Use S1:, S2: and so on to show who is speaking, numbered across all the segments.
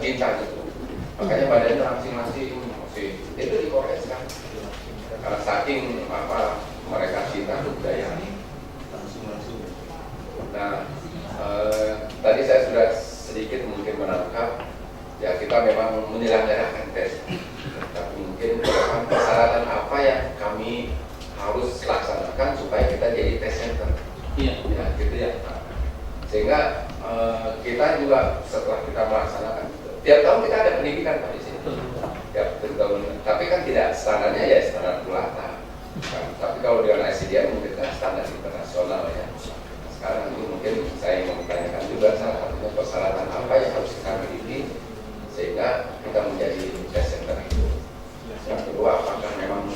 S1: bintang itu. Makanya badannya masing-masing itu dikoreskan. Karena saking mereka cinta budaya. Nah, tadi saya sudah sedikit mungkin menangkap, ya kita memang menyelenggarakan tes, tapi mungkin persyaratan apa yang kami harus laksanakan supaya kita jadi tes center. Iya, ya, gitu ya. Sehingga kita juga setelah kita melaksanakan, tiap tahun kita ada pendidikan Pak di sini. Ya, tahun, tapi kan tidak standarnya ya standar Pulata. Tapi kalau dengan ICDM mungkin kan standar internasional ya. Sekarang ini mungkin saya mau bertanyakan juga salah satunya persyaratan apa yang harus kita miliki sehingga kita menjadi tes center itu. Yang kedua, apakah memang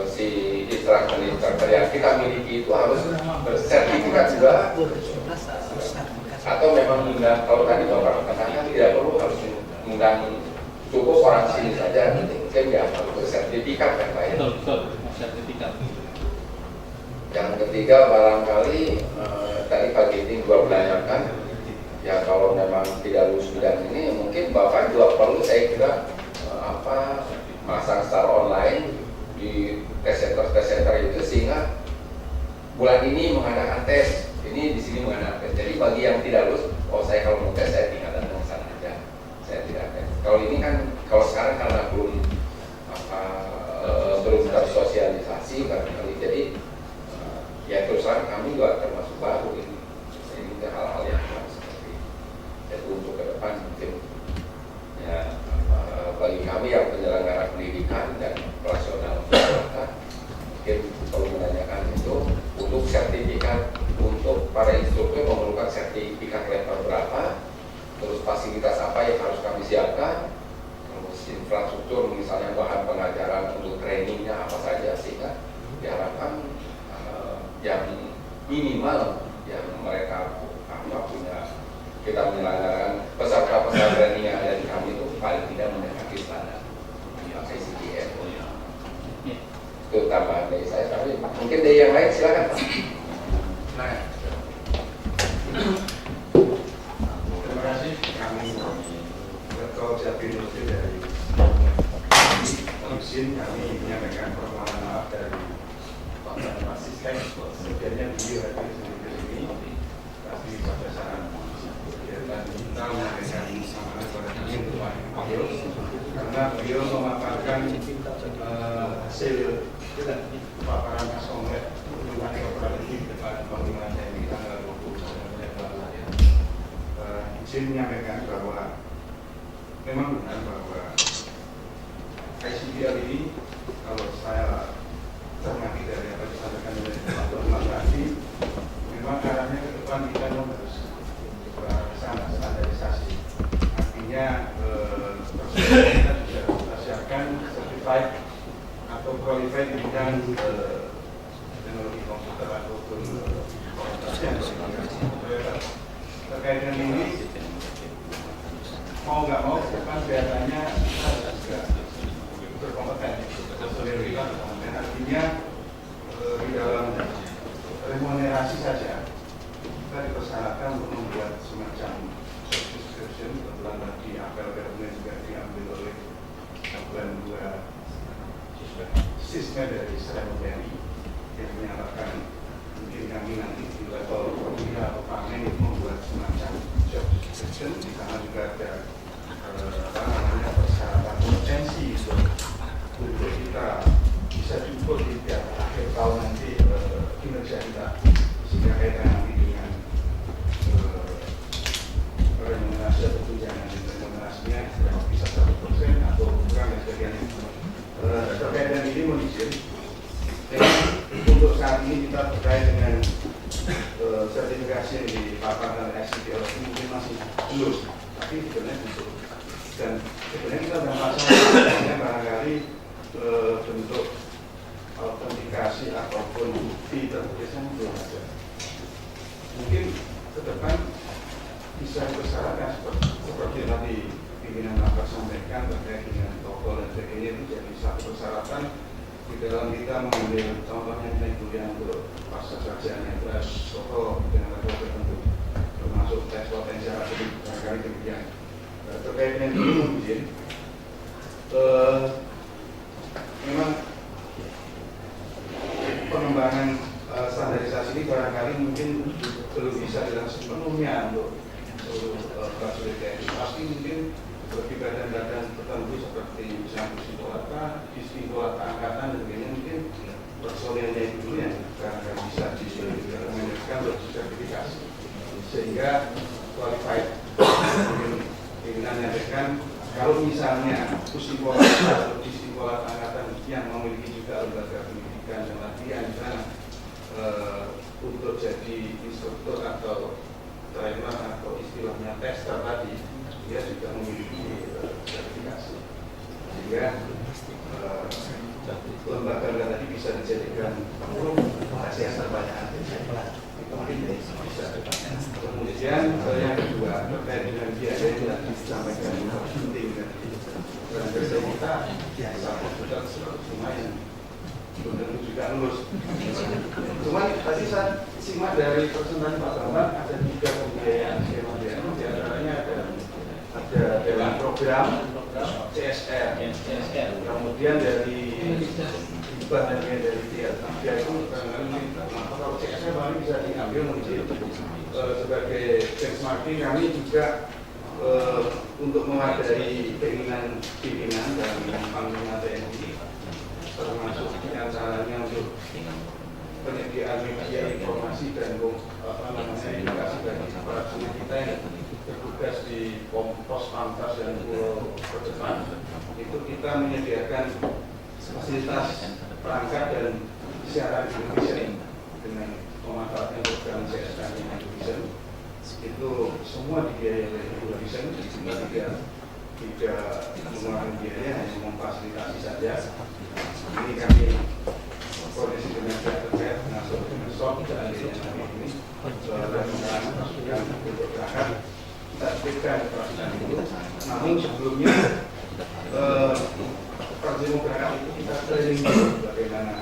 S1: si instruktur yang kita miliki itu harus bersertifikat juga atau memang kalau tadi Bapak katakan tidak perlu harus mengundang cukup orang sini saja, mungkin ya harus bersertifikat kan Pak ya? Betul, sertifikat. Yang ketiga barangkali tadi Pak Giting juga menanyakan ya kalau memang tidak lulus bidang ini mungkin Bapak juga perlu saya kira masang secara online di tes center itu sehingga bulan ini mengadakan tes, ini di sini mengadakan tes. Jadi bagi yang tidak lulus, saya kalau mau tes saya tinggal datang ke sana aja, saya tidak tes. Kalau ini kan kalau sekarang karena belum tersosialisasi barangkali jadi ya terus terang kami juga termasuk baru ini hal-hal yang seperti itu. Jadi untuk ke depan mungkin ya bagi kami yang penyelenggara pendidikan dan operasional masyarakat mungkin perlu menanyakan itu untuk sertifikat untuk para instruktur memerlukan sertifikat level berapa, terus fasilitas apa yang harus kami siapkan, terus infrastruktur misalnya bahan pengajaran untuk trainingnya apa saja sehingga diharapkan yang minimal yang mereka punya kita menyelenggarakan peserta-peserta training yang ada di kami itu paling tidak mendekati standar ICDM. Itu tambahan dari saya. Tapi mungkin dari yang lain silakan Pak.
S2: Nah, terima kasih kami Ketua Jabin Nusri dari izin kami menyampaikan permohonan maaf dari Pak Asisten. Sebenarnya beliau hadir di sini, tapi pada saat dan kita menyampaikan semangat kepada kami untuk Pak Beliau karena beliau memaparkan hasil paparan Mas Kongres hubungan kooperatif di depan Panglima TNI tanggal 29 Februari. Izin menyampaikan bahwa memang benar bahwa ICDL ini kalau saya cermati dari apa yang disampaikan oleh Pak Bambang tadi, memang arahnya ke depan kita harus sangat standarisasi. Artinya kita juga kita siapkan certified atau qualified di bidang teknologi komputer ataupun terkait dengan ini mau nggak mau kan kelihatannya kita harus juga berkompeten. Artinya di dalam remunerasi saja kita dipersyaratkan untuk membuat semacam subscription. Kebetulan tadi apel government juga diambil oleh Gabungan 2 siswa dari Seremon TNI yang menyatakan mungkin kami nanti di level Perwira atau Pamen membuat semacam job description. Di sana juga ada persyaratan kompetensi untuk kita bisa diukur di akhir tahun nanti kinerja kita sehingga kaitan nanti dengan remunerasi atau tunjangan remunerasinya bisa 1% atau kurang dan sebagainya. Terkait dengan ini mohon izin untuk saat ini kita terkait dengan sertifikasi yang dipaparkan oleh ICDL ini mungkin masih belum, tapi sebenarnya butuh. Dan sebenarnya kita ada masalah barangkali bentuk autentikasi ataupun bukti tertulisnya belum ada. Mungkin ke depan bisa bersyaratkan seperti tadi pimpinan rapat sampaikan terkait dengan toko dan sebagainya itu jadi satu persyaratan di dalam kita mengambil contohnya yang untuk pasca sarjana itu toko dengan level tertentu termasuk tes potensial akademik barangkali demikian. terkait dengan ini mungkin memang pengembangan standarisasi ini barangkali mungkin belum bisa dilakukan sepenuhnya untuk prajurit TNI. Pasti mungkin bagi badan-badan tertentu seperti misalnya Dispolata Angkatan dan sebagainya mungkin personilnya itu yang barangkali bisa direkomendasikan untuk sertifikasi sehingga qualified. Mungkin pimpinan menyampaikan kalau misalnya Dispolata atau Dispolata Angkatan yang memiliki juga lembaga pendidikan dan latihan misalnya untuk jadi instruktur atau trainer atau istilahnya tester tadi, dia juga memiliki sertifikasi sehingga lembaga tadi bisa dijadikan hasil pertanyaan itu mungkin bisa. Kemudian yang kedua terkait dengan biaya yang tadi disampaikan penting dan biasa kita 1 juta lumayan belum tentu juga lulus. Cuman tadi saya simak dari presentasi Pak Bambang ada 3 pembiayaan skema biaya. Di antaranya ada dengan program CSR, kemudian dari hibah dan dari dia itu kalau CSR kami bisa diambil mungkin sebagai benchmarking. Kami juga untuk mewadahi keinginan pimpinan dan panglima TNI termasuk diantaranya untuk penyediaan media informasi dan edukasi bagi para siswa kita yang bertugas di pos Pamtas dan Pulau Perdepan. Itu kita menyediakan fasilitas perangkat dan siaran Indonesia dengan memanfaatkan program CSR Indonesia. Itu semua dibiayai oleh Indonesia, tidak mengeluarkan biaya, hanya memfasilitasi saja. Ini kami koordinasi dengan pihak terkait termasuk dengan SOP dan kami ini dan masukan untuk berangkat kita berikan perhatian itu. Namun sebelumnya prajurit mau berangkat itu kita training bagaimana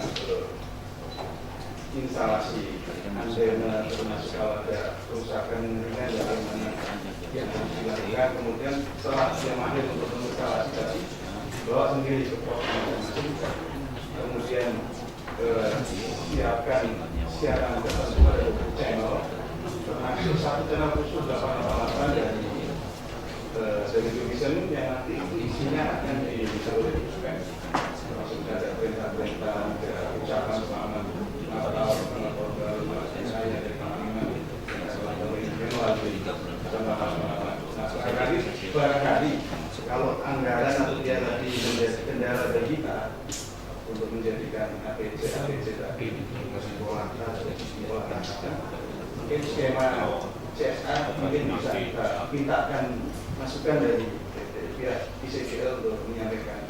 S2: instalasi antena, termasuk kalau ada kerusakan ringan bagaimana yang harus dilakukan. Kemudian setelah dia mahir untuk menginstalasi tadi bawa sendiri ke pos masing-masing. Kemudian siapkan siaran tertentu ada 20 channel, termasuk 1 channel khusus 888 dari television yang nanti itu isinya akan disalurkan, termasuk ada perintah-perintah, ada ucapan selamat Natal, tahun baru, saya dari panglima, barangkali kalau anggaran atau dia tadi menjadi kendala bagi kita untuk menjadikan APC tadi masih bola mungkin skema CSR mungkin bisa kita mintakan masukan dari pihak ICGL untuk menyampaikan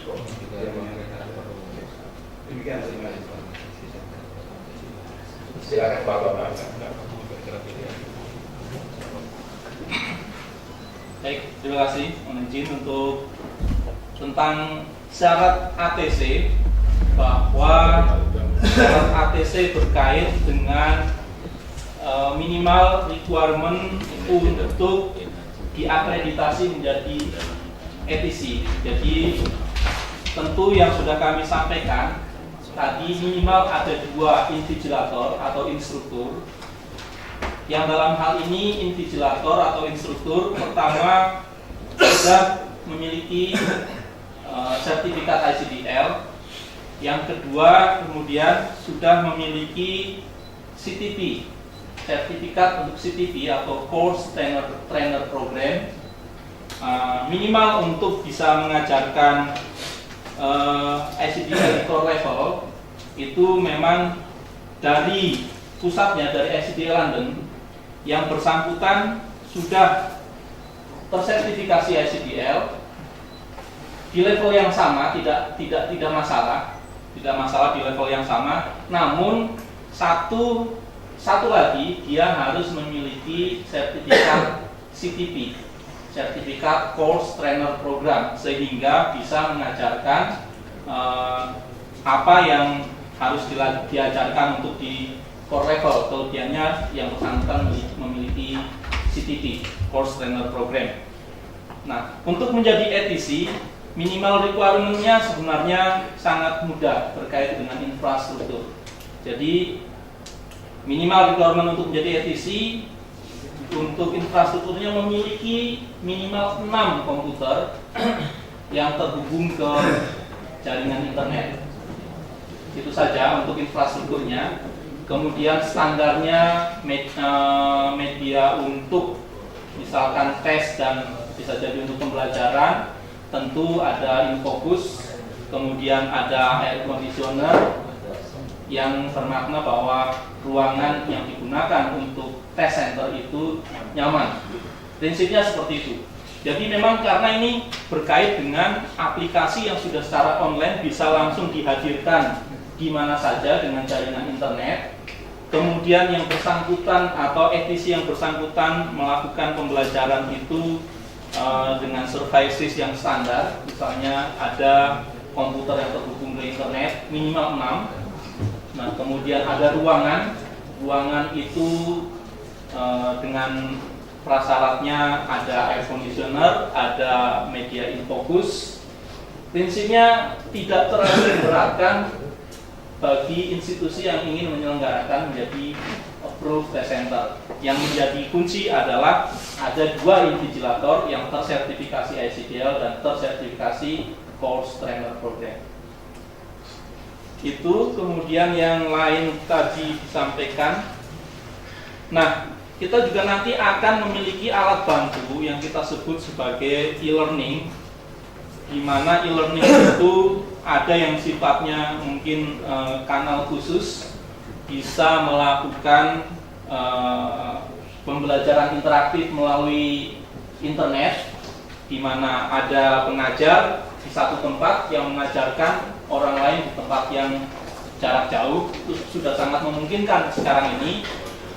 S2: demikian. Terima kasih.
S1: Silakan Pak Bambang.
S3: Baik, terima kasih. Mohon izin untuk tentang syarat ATC, bahwa syarat ATC berkait dengan minimal requirement untuk diakreditasi menjadi ATC. Jadi tentu yang sudah kami sampaikan tadi minimal ada 2 invigilator atau instruktur. Yang dalam hal ini invigilator atau instruktur pertama sudah memiliki sertifikat ICDL. Yang kedua kemudian sudah memiliki CTP, sertifikat untuk CTP atau Course Trainer Program. Minimal untuk bisa mengajarkan ICDL core level itu memang dari pusatnya dari ICDL London yang bersangkutan sudah tersertifikasi ICDL di level yang sama, tidak masalah di level yang sama. Namun satu lagi dia harus memiliki sertifikat CTP, sertifikat Course Trainer Program, sehingga bisa mengajarkan apa yang harus diajarkan untuk di core level. Kelebihannya yang bersangkutan memiliki CTP, Course Trainer Program. Nah, untuk menjadi ETC, minimal requirement-nya sebenarnya sangat mudah terkait dengan infrastruktur. Jadi, minimal requirement untuk menjadi ETC, untuk infrastrukturnya memiliki minimal 6 komputer yang terhubung ke jaringan internet. Itu saja untuk infrastrukturnya. Kemudian standarnya media untuk misalkan tes dan bisa jadi untuk pembelajaran, tentu ada infocus, kemudian ada air conditioner yang bermakna bahwa ruangan yang digunakan untuk test center itu nyaman. Prinsipnya seperti itu. Jadi memang karena ini berkait dengan aplikasi yang sudah secara online bisa langsung dihadirkan di mana saja dengan jaringan internet. Kemudian yang bersangkutan atau ETC yang bersangkutan melakukan pembelajaran itu dengan services yang standar. Misalnya ada komputer yang terhubung ke internet minimal 6. Nah, kemudian ada ruangan itu dengan prasyaratnya ada air conditioner, ada media infocus. Prinsipnya tidak terlalu memberatkan bagi institusi yang ingin menyelenggarakan menjadi approved test center. Yang menjadi kunci adalah ada 2 invigilator yang tersertifikasi ICDL dan tersertifikasi course trainer program. Itu kemudian yang lain tadi disampaikan. Nah, kita juga nanti akan memiliki alat bantu yang kita sebut sebagai e-learning, di mana e-learning itu ada yang sifatnya mungkin kanal khusus, bisa melakukan pembelajaran interaktif melalui internet, di mana ada pengajar di satu tempat yang mengajarkan orang lain di tempat yang jarak jauh. Itu sudah sangat memungkinkan sekarang ini.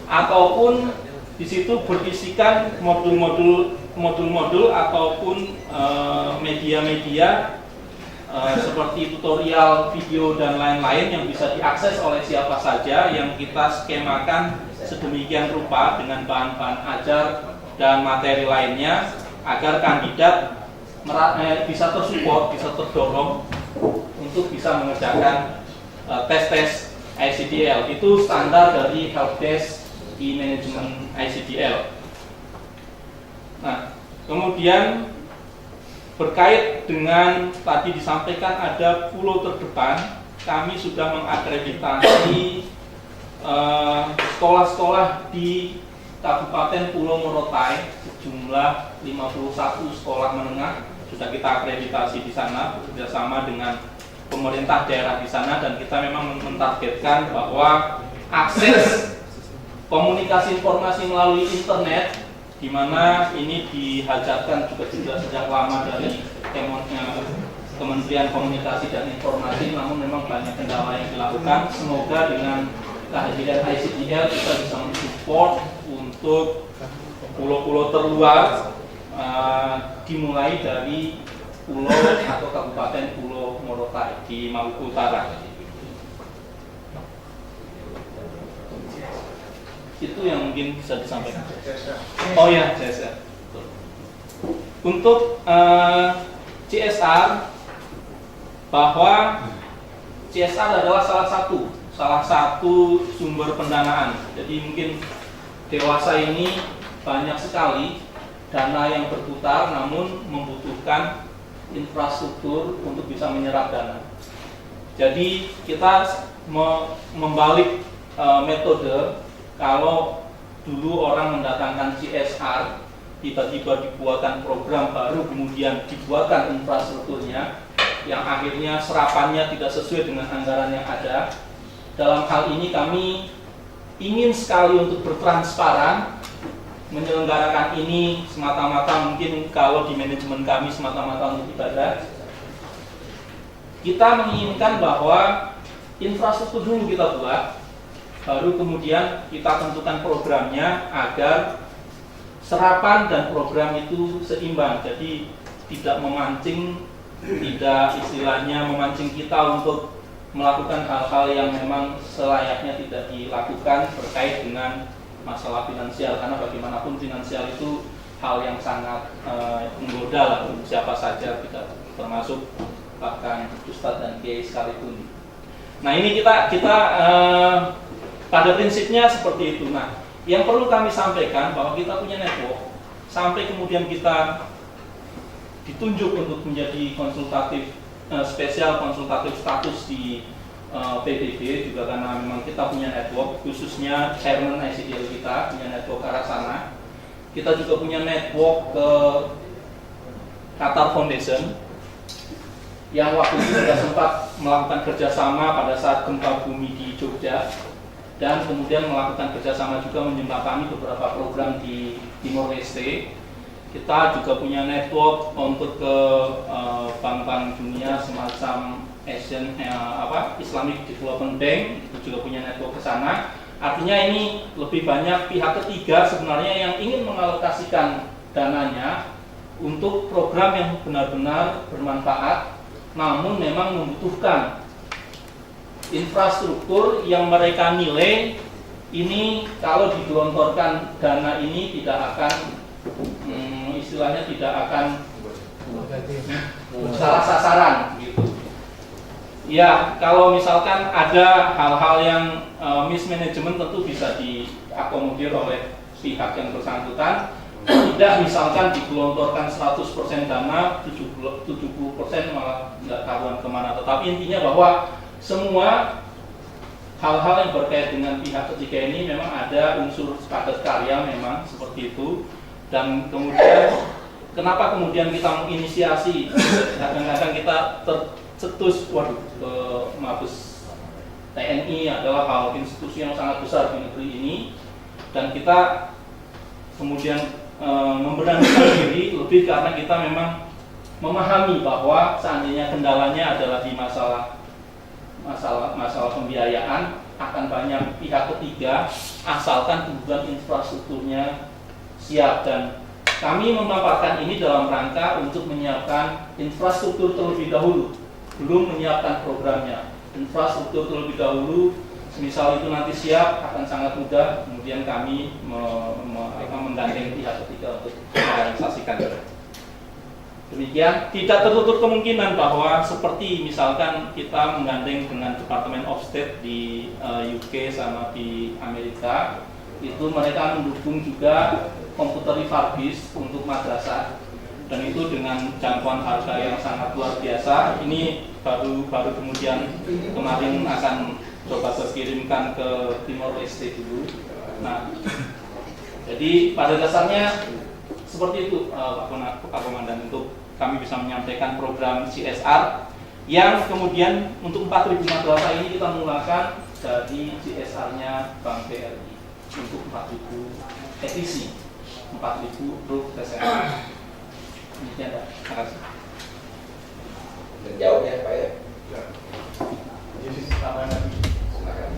S3: Ataupun di situ berisikan modul-modul ataupun media-media seperti tutorial, video dan lain-lain yang bisa diakses oleh siapa saja, yang kita skemakan sedemikian rupa dengan bahan-bahan ajar dan materi lainnya agar kandidat bisa tersupport, bisa terdorong untuk bisa mengerjakan tes-tes ICDL. Itu standar dari helpdesk di manajemen ICDL. Nah, kemudian berkait dengan tadi disampaikan ada pulau terdepan, kami sudah mengakreditasi sekolah-sekolah di Kabupaten Pulau Morotai sejumlah 51 sekolah menengah sudah kita akreditasi di sana bekerjasama dengan pemerintah daerah di sana, dan kita memang mentargetkan bahwa akses komunikasi informasi melalui internet, di mana ini dihajatkan juga sejak lama dari Kementerian Komunikasi dan Informasi, namun memang banyak kendala yang dilakukan. Semoga dengan kehadiran ICDL kita bisa mensupport untuk pulau-pulau terluar, dimulai dari pulau atau Kabupaten Pulau Morotai di Maluku Utara. Itu yang mungkin bisa disampaikan. Oh ya, CSR. Untuk CSR, bahwa CSR adalah salah satu sumber pendanaan. Jadi mungkin dewasa ini banyak sekali dana yang berputar, namun membutuhkan infrastruktur untuk bisa menyerap dana. Jadi kita membalik metode. Kalau dulu orang mendatangkan CSR, tiba-tiba dibuatkan program baru, kemudian dibuatkan infrastrukturnya, yang akhirnya serapannya tidak sesuai dengan anggaran yang ada. Dalam hal ini kami ingin sekali untuk bertransparan, menyelenggarakan ini semata-mata, mungkin kalau di manajemen kami semata-mata untuk ibadah. Kita menginginkan bahwa infrastruktur dulu kita buat, baru kemudian kita tentukan programnya agar serapan dan program itu seimbang. Jadi tidak memancing, tidak istilahnya memancing kita untuk melakukan hal-hal yang memang selayaknya tidak dilakukan terkait dengan masalah finansial, karena bagaimanapun finansial itu hal yang sangat menggoda lah untuk siapa saja, tidak termasuk bahkan ustadz dan kiai sekalipun. Nah ini kita pada prinsipnya seperti itu. Nah yang perlu kami sampaikan bahwa kita punya network sampai kemudian kita ditunjuk untuk menjadi konsultatif spesial konsultatif status di PBB juga karena memang kita punya network, khususnya chairman ICDL kita punya network ke arah sana. Kita juga punya network ke Qatar Foundation yang waktu itu sudah sempat melakukan kerjasama pada saat gempa bumi di Jogja, dan kemudian melakukan kerjasama juga menjembatani beberapa program di Timor Leste. Kita juga punya network untuk ke bank-bank dunia semacam Asian Islamic Development Bank, itu juga punya network ke sana. Artinya ini lebih banyak pihak ketiga sebenarnya yang ingin mengalokasikan dananya untuk program yang benar-benar bermanfaat, namun memang membutuhkan infrastruktur yang mereka nilai ini kalau digelontorkan dana ini tidak akan istilahnya tidak akan salah sasaran gitu. Ya, kalau misalkan ada hal-hal yang mismanagement tentu bisa diakomodir oleh pihak yang bersangkutan. Tidak misalkan digelontorkan 100% dana, 70% malah nggak tahuan kemana. Tetapi intinya bahwa semua hal-hal yang berkait dengan pihak ketiga ini memang ada unsur padat karya memang seperti itu. Dan kemudian kenapa kemudian kita menginisiasi, kadang-kadang kita tercetus ke Mabes TNI adalah hal institusi yang sangat besar di negeri ini, dan kita kemudian memberanikan diri lebih karena kita memang memahami bahwa seandainya kendalanya adalah di masalah pembiayaan, akan banyak pihak ketiga asalkan kemudian infrastrukturnya siap. Dan kami memaparkan ini dalam rangka untuk menyiapkan infrastruktur terlebih dahulu, belum menyiapkan programnya. Infrastruktur terlebih dahulu, misal itu nanti siap, akan sangat mudah kemudian kami menggandeng pihak ketiga untuk merealisasikan. Demikian, tidak tertutup kemungkinan bahwa seperti misalkan kita menggandeng dengan Department of State di UK sama di Amerika, itu mereka mendukung juga komputer refurbish untuk madrasah, dan itu dengan jangkauan harga yang sangat luar biasa. Ini baru kemudian kemarin akan coba saya kirimkan ke Timor Leste dulu. Nah, jadi pada dasarnya seperti itu Pak Komandan, untuk kami bisa menyampaikan program CSR yang kemudian untuk 4.000 madrasah ini kita mulakan dari CSR-nya Bank BRI untuk 4.000 edisi, 4.000 grup TSR. Demikian, Pak. Terima kasih.
S1: Menjawab ya Pak ya.
S2: Jadi tambahan lagi.
S1: Silakan.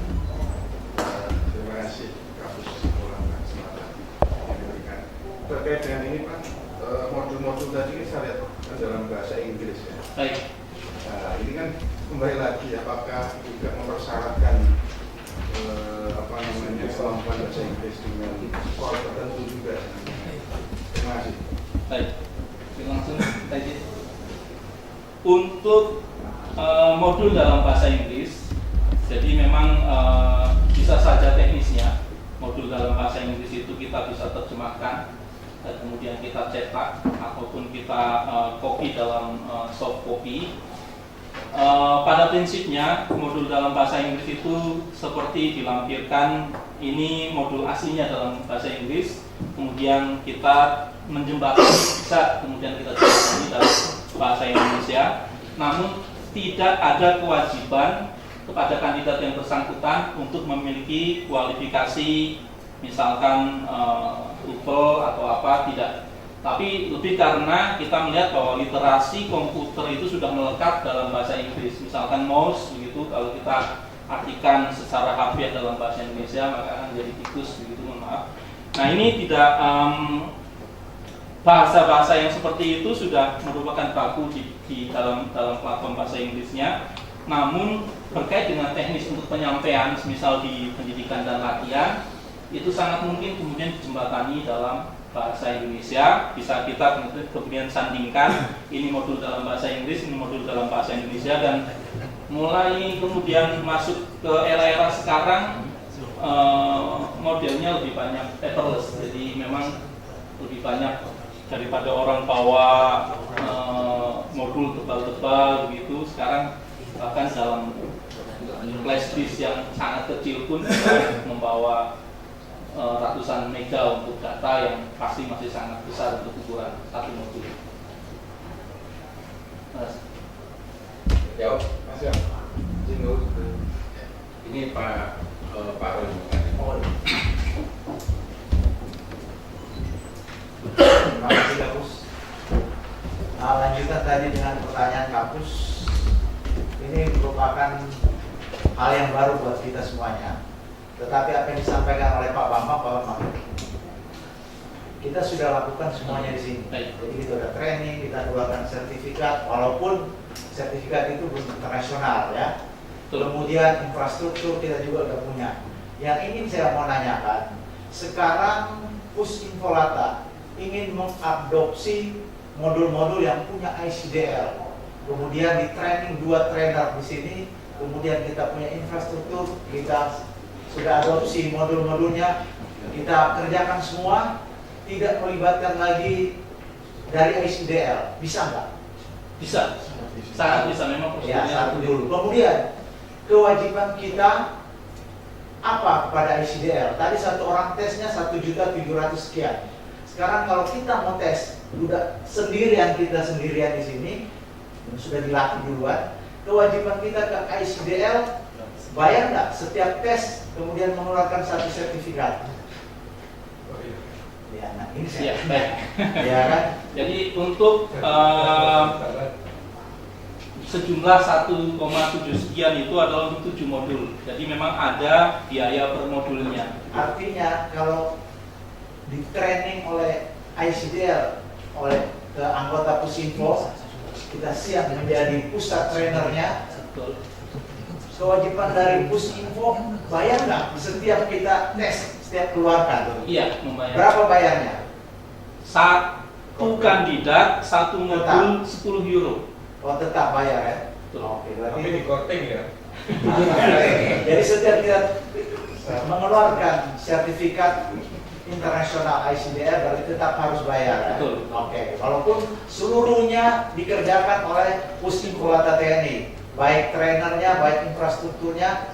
S2: Terima kasih Kapus Ulama Sumatera yang diberikan. Terkait dengan ini Pak, modul-modul tadi ini saya lihat dalam bahasa Inggris ya.
S3: Baik.
S2: Nah, ini kan kembali lagi apakah juga mempersyaratkan kemampuan bahasa Inggris dengan skor tertentu juga. Terima kasih.
S3: Baik. Langsung tadi. Untuk modul dalam bahasa Inggris, jadi memang bisa saja teknisnya modul dalam bahasa Inggris itu kita bisa terjemahkan dan kemudian kita cetak ataupun kita copy dalam soft copy. Pada prinsipnya modul dalam bahasa Inggris itu seperti dilampirkan, ini modul aslinya dalam bahasa Inggris, kemudian kita menjembatani bisa kemudian kita jembatani dalam bahasa Indonesia, namun tidak ada kewajiban kepada kandidat yang bersangkutan untuk memiliki kualifikasi misalkan TOEFL atau apa, tidak. Tapi lebih karena kita melihat bahwa literasi komputer itu sudah melekat dalam bahasa Inggris. Misalkan mouse begitu, kalau kita artikan secara harfiah dalam bahasa Indonesia maka akan jadi tikus begitu, mohon maaf. Nah ini tidak bahasa-bahasa yang seperti itu sudah merupakan baku di dalam platform bahasa Inggrisnya. Namun berkait dengan teknis untuk penyampaian, misal di pendidikan dan latihan, itu sangat mungkin kemudian dijembatani dalam bahasa Indonesia, bisa kita kemudian sandingkan ini modul dalam bahasa Inggris, ini modul dalam bahasa Indonesia, dan mulai kemudian masuk ke era-era sekarang modelnya lebih banyak paperless, jadi memang lebih banyak daripada orang bawa modul tebal-tebal begitu. Sekarang bahkan dalam flash disk yang sangat kecil pun kita membawa ratusan mega untuk data yang pasti masih sangat besar untuk ukuran satu modul.
S1: Jawab.
S2: Mas ya,
S1: Ini Pak Roni.
S4: Terima kasih Kapus. Lanjutan tadi dengan pertanyaan Kapus, ini merupakan hal yang baru buat kita semuanya. Tetapi apa yang disampaikan oleh Pak Bambang, kita sudah lakukan semuanya di sini. Jadi kita sudah training, kita keluarkan sertifikat, walaupun sertifikat itu belum internasional ya. Kemudian infrastruktur kita juga sudah punya. Yang ingin saya mau nanyakan, sekarang Pusinfolata ingin mengadopsi modul-modul yang punya ICDL, kemudian di training 2 trainer di sini, kemudian kita punya infrastruktur, kita sudah adopsi modul-modulnya, kita kerjakan semua, tidak melibatkan lagi dari ICDL, bisa nggak?
S3: Bisa, sangat bisa, memang
S4: Ya,
S3: prosedurnya
S4: satu dulu. Kemudian kewajiban kita apa kepada ICDL? Tadi satu orang tesnya 1.700.000 sekian. Sekarang kalau kita mau tes, udah kita sendirian di sini, sudah dilatih duluan. Kewajiban kita ke ICDL, bayar nggak setiap tes, kemudian mengeluarkan satu sertifikat? Ya, nah ini
S3: ya,
S4: saya.
S3: baik.
S4: Ya kan?
S3: Jadi untuk sejumlah 1,7 sekian itu adalah untuk 7 modul. Jadi memang ada biaya per modulnya.
S4: Artinya kalau di training oleh ICDL, oleh anggota Pusinfo, kita siap menjadi pusat trainernya.
S3: Betul.
S4: Kewajiban dari Pusinfo bayar nggak setiap kita tes, setiap keluarkan?
S3: Iya, membayar.
S4: Berapa bayarnya?
S3: Satu kandidat, satu modul 10 euro.
S4: Oh, tetap bayar ya?
S3: Betul.
S4: Oke, berarti
S2: tapi di korting ya.
S4: jadi setiap kita mengeluarkan sertifikat internasional ICDL berarti tetap harus bayar. Ya?
S3: Betul.
S4: Oke, walaupun seluruhnya dikerjakan oleh Pusinfolata TNI, baik trainernya, baik infrastrukturnya,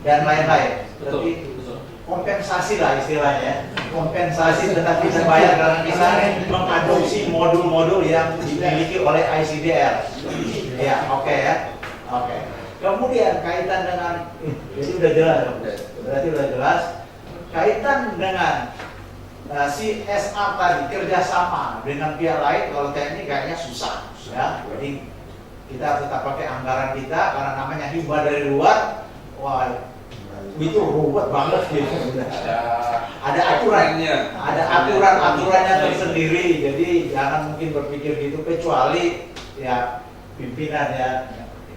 S4: dan lain-lain.
S3: Betul.
S4: Berarti
S3: Betul.
S4: kompensasi lah istilahnya, kompensasi tetap bisa bayar karena kita mengadopsi modul-modul yang dimiliki oleh ICDL. Ya, oke ya, oke. Kemudian kaitan dengan, jadi udah jelas, berarti udah jelas. Kaitan dengan CSR tadi, kerjasama dengan pihak lain, kalau TNI kayaknya susah, ya. Jadi kita tetap pakai anggaran kita karena namanya hibah dari luar, wah itu ruwet banget gitu. Ada aturannya, ada aturannya tersendiri. Jadi jangan mungkin berpikir gitu, kecuali ya pimpinan ya.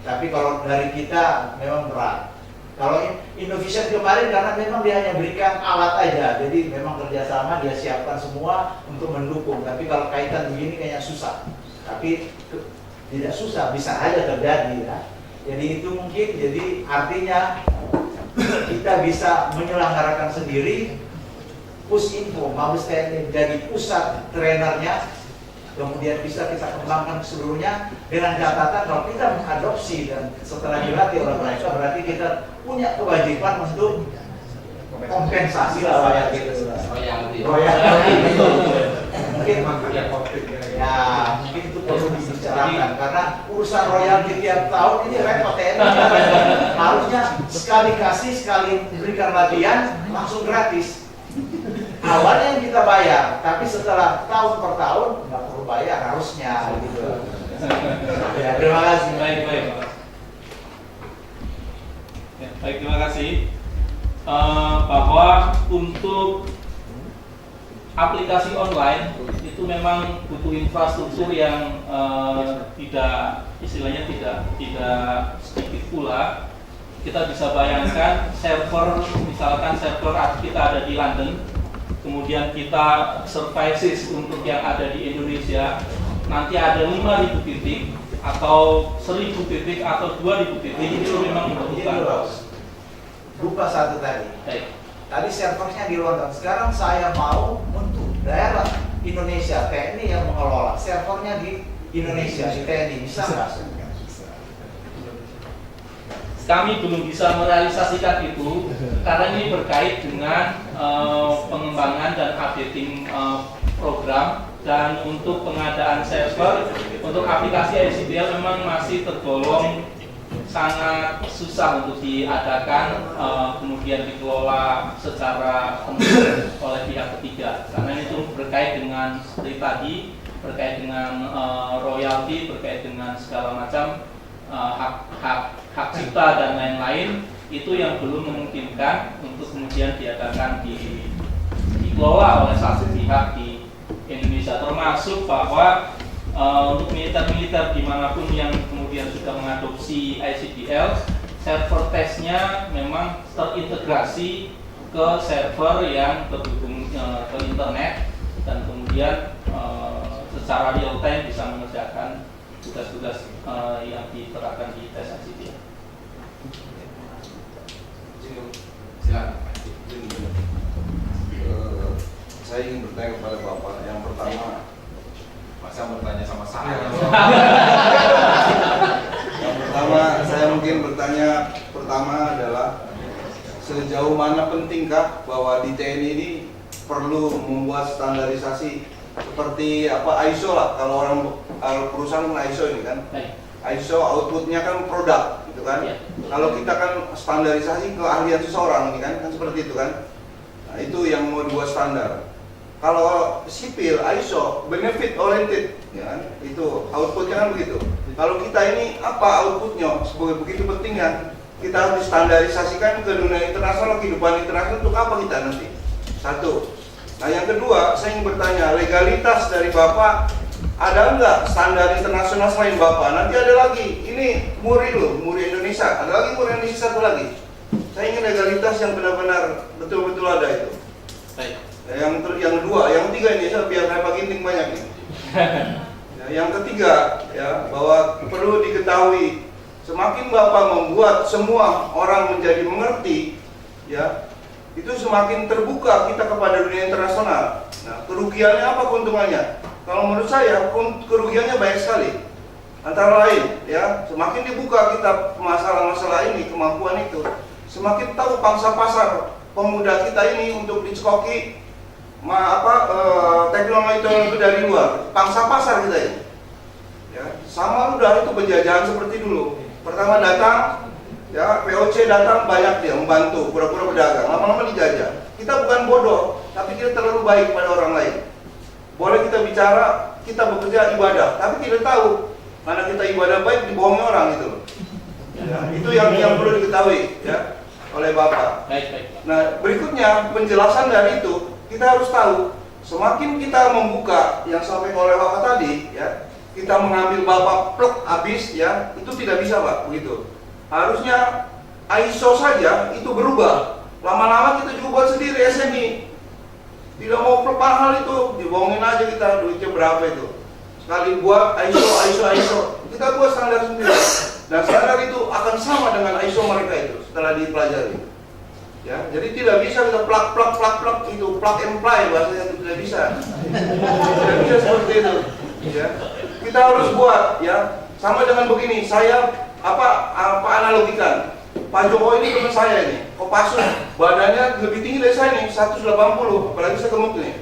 S4: Tapi kalau dari kita memang berat. Kalau Innovation kemarin karena memang dia hanya berikan alat aja, jadi memang kerjasama dia siapkan semua untuk mendukung. Tapi kalau kaitan begini kayaknya susah. Tapi tidak susah, bisa aja terjadi ya. Jadi itu mungkin, jadi artinya kita bisa menyelenggarakan sendiri. Pusinfo, Mabes TNI menjadi pusat trainernya, kemudian bisa kita kembangkan seluruhnya dengan catatan kalau kita mengadopsi dan setelah dilatih oleh mereka berarti kita punya kewajiban untuk kompensasi lah kayak gitu. Royalti. Mungkin ya mungkin itu perlu dibicarakan karena urusan royalti tiap tahun ini repot ya. Harusnya sekali kasih, sekali berikan latihan langsung gratis. Awalnya yang kita bayar, tapi setelah tahun per tahun nggak perlu bayar harusnya gitu. Ya, terima kasih.
S3: Baik. Ya, baik, terima kasih. Bahwa untuk aplikasi online itu memang butuh infrastruktur yang tidak, istilahnya tidak sedikit pula. Kita bisa bayangkan server, misalkan server kita ada di London, kemudian kita services untuk yang ada di Indonesia, nanti ada 5.000 titik atau 1.000 titik atau 2.000 titik, itu memang membutuhkan.
S4: Buka satu tadi.
S3: Baik.
S4: Tadi servernya di London. Sekarang saya mau untuk daerah Indonesia, TNI yang mengelola servernya di Indonesia, di TNI, bisa nggak?
S3: Kami belum bisa merealisasikan itu karena ini berkait dengan pengembangan dan updating program, dan untuk pengadaan server untuk aplikasi ICDL memang masih tergolong sangat susah untuk diadakan, kemudian dikelola secara penuh oleh pihak ketiga, karena itu berkait dengan seperti tadi, berkait dengan royalti, berkait dengan segala macam hak cipta dan lain-lain, itu yang belum memungkinkan untuk kemudian diadakan dikelola oleh satu pihak di Indonesia, termasuk bahwa untuk militer-militer dimanapun yang kemudian sudah mengadopsi ICDL, server testnya memang terintegrasi ke server yang terhubung ke internet, dan kemudian secara real time bisa mengerjakan tugas-tugas yang diterapkan di tes ICDL.
S5: Silakan. Saya ingin bertanya kepada Bapak. Yang pertama, masa bertanya sama saya. Yang pertama, saya mungkin bertanya pertama adalah sejauh mana pentingkah bahwa di TNI ini perlu membuat standarisasi seperti apa ISO lah, kalau perusahaan ISO ini kan. ISO outputnya kan produk gitu kan. Kalau kita kan standarisasi keahlian seseorang ini kan seperti itu kan. Nah, itu yang mau dibuat standar. Kalau sipil ISO benefit oriented ya kan, itu outputnya kan begitu. Kalau kita ini apa outputnya begitu pentingnya, kita harus distandarisasikan ke dunia internasional, kehidupan internasional, untuk apa kita nanti? Satu. Nah yang kedua, saya ingin bertanya, legalitas dari Bapak ada nggak standar internasional selain Bapak? Nanti ada lagi, ini MURI loh, MURI Indonesia, ada lagi MURI Indonesia satu lagi. Saya ingin legalitas yang benar-benar betul-betul ada itu.
S3: Baik.
S5: Yang kedua, yang ketiga ini biar saya pakai inting banyak nih. Ya, yang ketiga ya, bahwa perlu diketahui, semakin Bapak membuat semua orang menjadi mengerti, ya, itu semakin terbuka kita kepada dunia internasional. Nah, kerugiannya apa, keuntungannya? Kalau menurut saya, kerugiannya banyak sekali. Antara lain, ya, semakin dibuka kita masalah-masalah ini, kemampuan itu, semakin tahu pangsa pasar pemuda kita ini untuk dicekoki teknologi dari luar, pangsa pasar kita ini. Ya, sama udah itu penjajahan seperti dulu. Pertama datang, ya POC datang banyak dia membantu, pura-pura berdagang, lama-lama dijajah. Kita bukan bodoh, tapi kita terlalu baik pada orang lain. Boleh kita bicara, kita bekerja ibadah, tapi tidak tahu mana kita ibadah baik dibohongi orang gitu loh. Ya, itu yang perlu diketahui ya oleh Bapak. Nah berikutnya penjelasan dari itu, kita harus tahu, semakin kita membuka yang sampai oleh Bapak tadi, ya, kita mengambil Bapak pluk habis, ya, itu tidak bisa Pak, begitu. Harusnya ISO saja itu berubah. Lama-lama kita juga buat sendiri SNI. Tidak mau pluk mahal itu, dibohongin aja kita duitnya berapa itu. Sekali buat ISO, kita buat standar sendiri. Dan standar itu akan sama dengan ISO mereka itu setelah dipelajari. Ya, jadi tidak bisa kita plug itu plug and play bahasanya, itu tidak bisa. Tidak bisa seperti itu. Ya. Kita harus buat ya sama dengan begini. Saya apa analogikan. Pak Jokowi ini teman saya ini. Kopassus badannya lebih tinggi dari saya nih, 180, apalagi saya gemuk nih.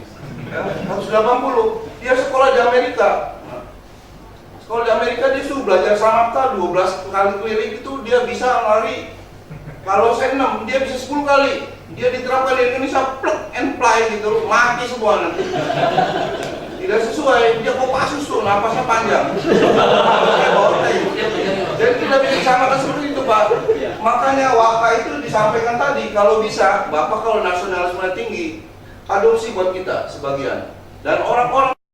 S5: Ya, 180. Dia sekolah di Amerika. Sekolah di Amerika dia sudah belajar samapta 12 kali keliling itu dia bisa lari. Kalau saya 6, dia bisa 10 kali. Dia diterapkan di Indonesia, plug and play gitu, mati semua nanti. Tidak sesuai, dia Kopassus tuh, napasnya panjang. Jadi tidak bisa disamakan seperti itu Pak. Makanya Waka itu disampaikan tadi, kalau bisa, Bapak kalau nasionalisme tinggi, adopsi buat kita sebagian. Dan orang-orang